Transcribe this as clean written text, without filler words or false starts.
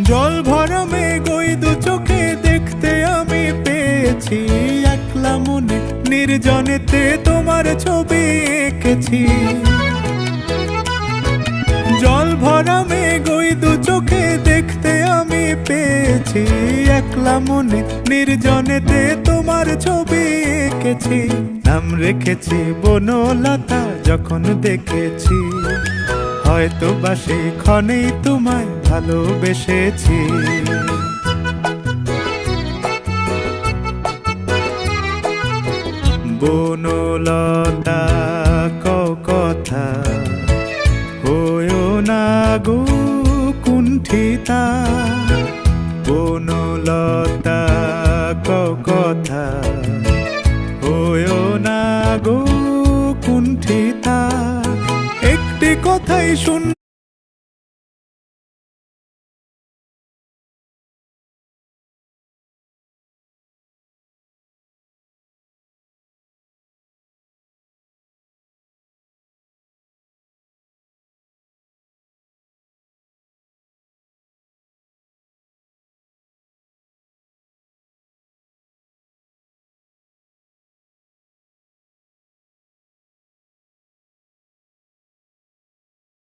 জল ভরা মেঘ ওই দু চোখে দেখতে আমি পেয়েছি, একলা মনে নির্জনেতে তোমার ছবি এঁকেছি। জল ভরা মেঘ ওই দু চোখে দেখতে আমি পেয়েছি, একলা মনে নির্জনেতে তোমার ছবি এঁকেছি। নাম রেখেছি বনলতা যখন দেখেছি, হয়তো বা সেই ক্ষণেই তোমায় ভালোবেসেছি। বনলতা কও কথা, হয়ো না গো কুণ্ঠিতা। বনলতা কও কথা, হয়ো না গো কুণ্ঠিতা। একটি কথাই শুন